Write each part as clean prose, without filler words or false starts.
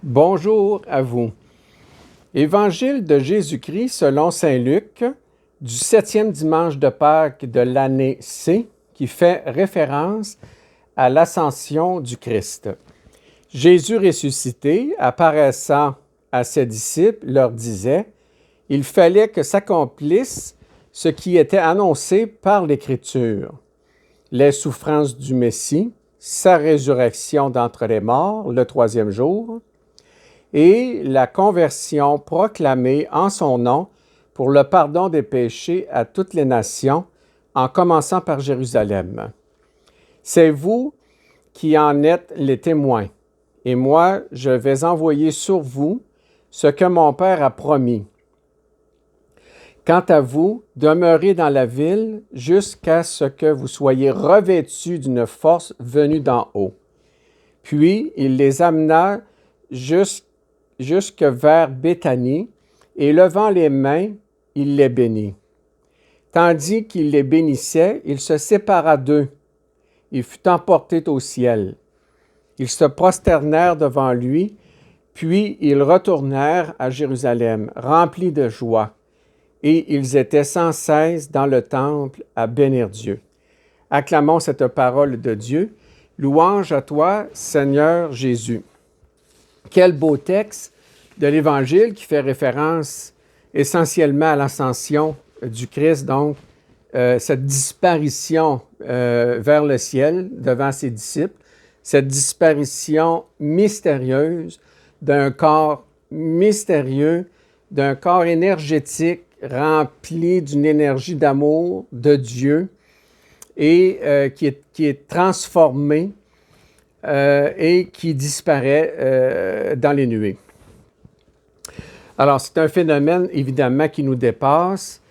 Bonjour à vous. Évangile de Jésus-Christ selon saint Luc, du 7e dimanche de Pâques de l'année C, qui fait référence à l'ascension du Christ. Jésus ressuscité, apparaissant à ses disciples, leur disait: « Il fallait que s'accomplisse ce qui était annoncé par l'Écriture, les souffrances du Messie, sa résurrection d'entre les morts le troisième jour, et la conversion proclamée en son nom pour le pardon des péchés à toutes les nations, en commençant par Jérusalem. C'est vous qui en êtes les témoins, et moi je vais envoyer sur vous ce que mon Père a promis. Quant à vous, demeurez dans la ville jusqu'à ce que vous soyez revêtus d'une force venue d'en haut. » Puis il les amena jusque vers Béthanie, et levant les mains, il les bénit. Tandis qu'il les bénissait, il se sépara d'eux. Il fut emporté au ciel. Ils se prosternèrent devant lui, puis ils retournèrent à Jérusalem, remplis de joie, et ils étaient sans cesse dans le temple à bénir Dieu. Acclamons cette parole de Dieu. Louange à toi, Seigneur Jésus. Quel beau texte de l'Évangile qui fait référence essentiellement à l'ascension du Christ, donc cette disparition vers le ciel devant ses disciples, cette disparition mystérieuse d'un corps mystérieux, d'un corps énergétique rempli d'une énergie d'amour de Dieu et qui est transformé et qui disparaît dans les nuées. Alors, c'est un phénomène, évidemment, qui nous dépasse.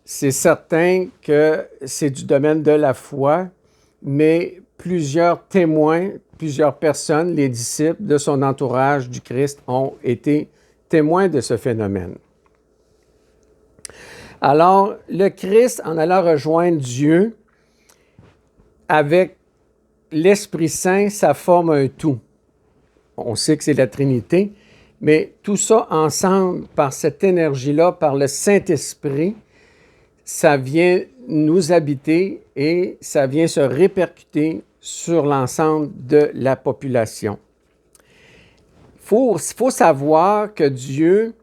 C'est certain que c'est du domaine de la foi, mais plusieurs témoins, plusieurs personnes, les disciples de son entourage du Christ, ont été témoins de ce phénomène. Alors, le Christ, en allant rejoindre Dieu, avec l'Esprit Saint, ça forme un tout. On sait que c'est la Trinité, mais tout ça ensemble, par cette énergie-là, par le Saint-Esprit, ça vient nous habiter et ça vient se répercuter sur l'ensemble de la population. Il faut savoir que Dieu,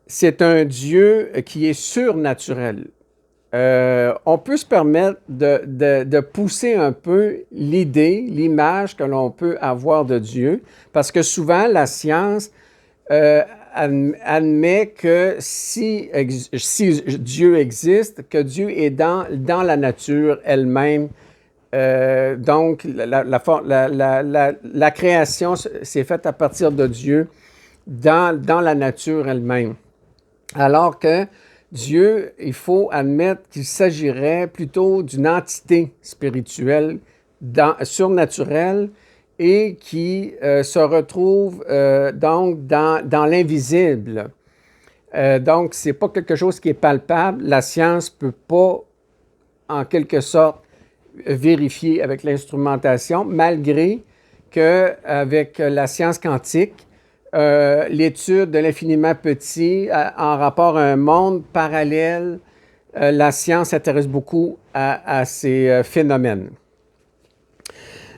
c'est un Dieu qui est surnaturel. On peut se permettre de pousser un peu l'idée, l'image que l'on peut avoir de Dieu, parce que souvent la science admet que si Dieu existe, que Dieu est dans la nature elle-même. Donc, la création s'est faite à partir de Dieu dans la nature elle-même. Alors que Dieu, il faut admettre qu'il s'agirait plutôt d'une entité spirituelle, surnaturelle, et qui se retrouve donc dans l'invisible. Donc, ce n'est pas quelque chose qui est palpable. La science ne peut pas, en quelque sorte, vérifier avec l'instrumentation, malgré qu'avec la science quantique, l'étude de l'infiniment petit en rapport à un monde parallèle, la science s'intéresse beaucoup à ces phénomènes.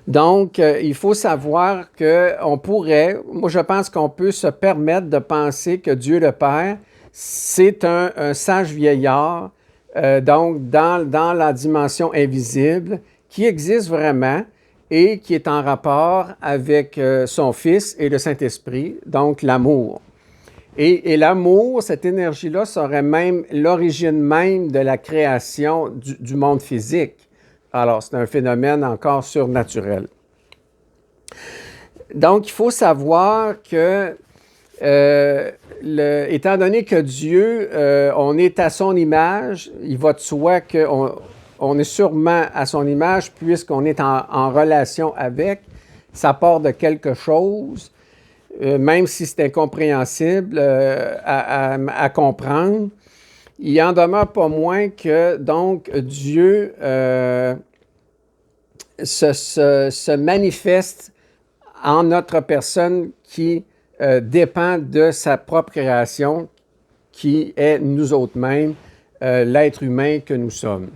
Donc, il faut savoir qu'on pourrait, moi je pense qu'on peut se permettre de penser que Dieu le Père, c'est un sage vieillard, donc dans la dimension invisible, qui existe vraiment, et qui est en rapport avec son Fils et le Saint-Esprit, donc l'amour. Et l'amour, cette énergie-là, serait même l'origine même de la création du monde physique. Alors, c'est un phénomène encore surnaturel. Donc, il faut savoir que, étant donné que Dieu, on est à son image, il va de soi qu'on est sûrement à son image puisqu'on est en relation avec, ça part de quelque chose, même si c'est incompréhensible à comprendre. Il en demeure pas moins que, donc, Dieu se manifeste en notre personne qui dépend de sa propre création, qui est nous autres mêmes, l'être humain que nous sommes.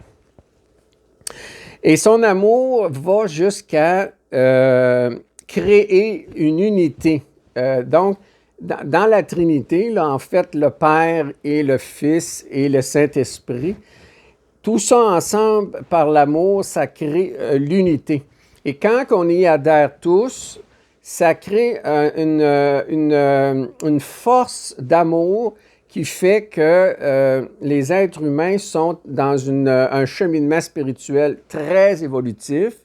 Et son amour va jusqu'à créer une unité. Donc, dans la Trinité, là, en fait, le Père et le Fils et le Saint-Esprit, tout ça ensemble, par l'amour, ça crée l'unité. Et quand on y adhère tous, ça crée une force d'amour qui fait que les êtres humains sont dans un cheminement spirituel très évolutif,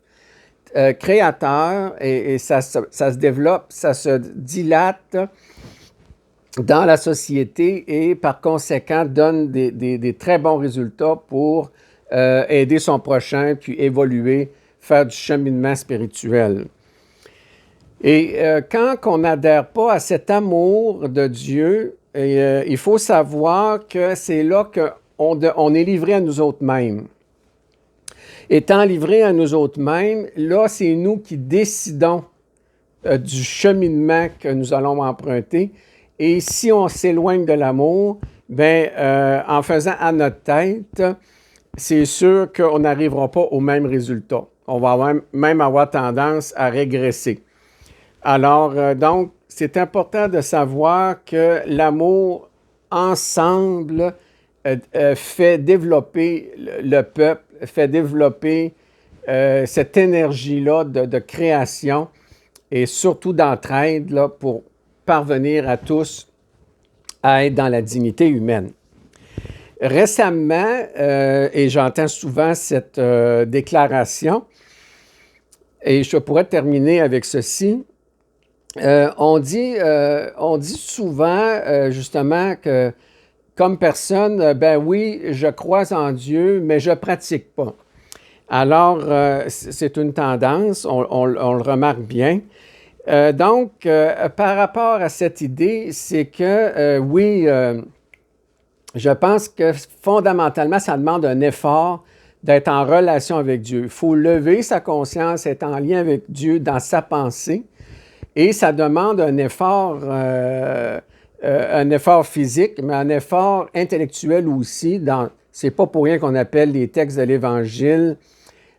créateur, et ça se développe, ça se dilate dans la société et par conséquent donne des très bons résultats pour aider son prochain, puis évoluer, faire du cheminement spirituel. Et quand on n'adhère pas à cet amour de Dieu, il faut savoir que c'est là qu'on est livré à nous autres mêmes. Étant livré à nous autres mêmes, là, c'est nous qui décidons du cheminement que nous allons emprunter. Et si on s'éloigne de l'amour, bien, en faisant à notre tête, c'est sûr qu'on n'arrivera pas au même résultat. On va même avoir tendance à régresser. Alors, donc, c'est important de savoir que l'amour ensemble fait développer le peuple, fait développer cette énergie-là de création et surtout d'entraide là, pour parvenir à tous à être dans la dignité humaine. Récemment, et j'entends souvent cette déclaration, et je pourrais terminer avec ceci, on dit souvent justement que comme personne, ben oui, je crois en Dieu, mais je ne pratique pas. Alors, c'est une tendance, on le remarque bien. Donc, par rapport à cette idée, c'est que oui, je pense que fondamentalement, ça demande un effort d'être en relation avec Dieu. Il faut lever sa conscience, être en lien avec Dieu dans sa pensée. Et ça demande un effort physique, mais un effort intellectuel aussi. C'est pas pour rien qu'on appelle les textes de l'Évangile,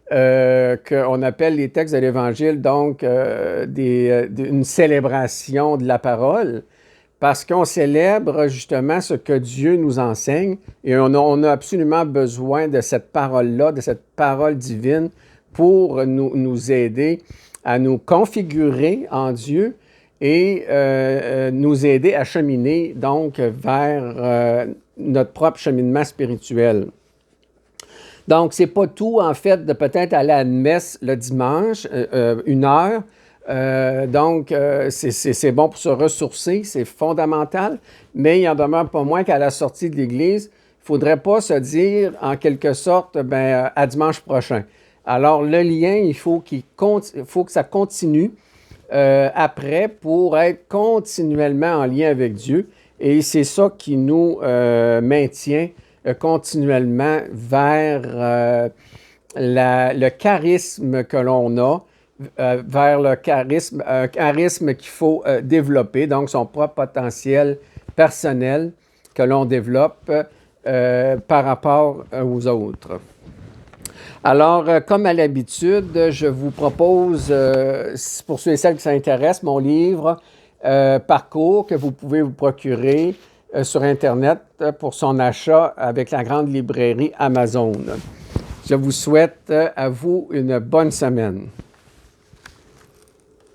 qu'on appelle les textes de l'Évangile, donc, une célébration de la parole, parce qu'on célèbre justement ce que Dieu nous enseigne, et on a absolument besoin de cette parole-là, de cette parole divine, pour nous aider à nous configurer en Dieu et nous aider à cheminer donc vers notre propre cheminement spirituel. Donc, c'est pas tout, en fait, de peut-être aller à une messe le dimanche, 1 heure. Donc, c'est bon pour se ressourcer, c'est fondamental, mais il en demeure pas moins qu'à la sortie de l'Église, il ne faudrait pas se dire, en quelque sorte, à dimanche prochain. Alors, le lien, il faut que ça continue après pour être continuellement en lien avec Dieu. Et c'est ça qui nous maintient continuellement vers le charisme que l'on a, vers un charisme qu'il faut développer, donc son propre potentiel personnel que l'on développe par rapport aux autres. Alors, comme à l'habitude, je vous propose, pour ceux et celles qui s'intéressent, mon livre Parcours que vous pouvez vous procurer sur Internet pour son achat avec la grande librairie Amazon. Je vous souhaite à vous une bonne semaine.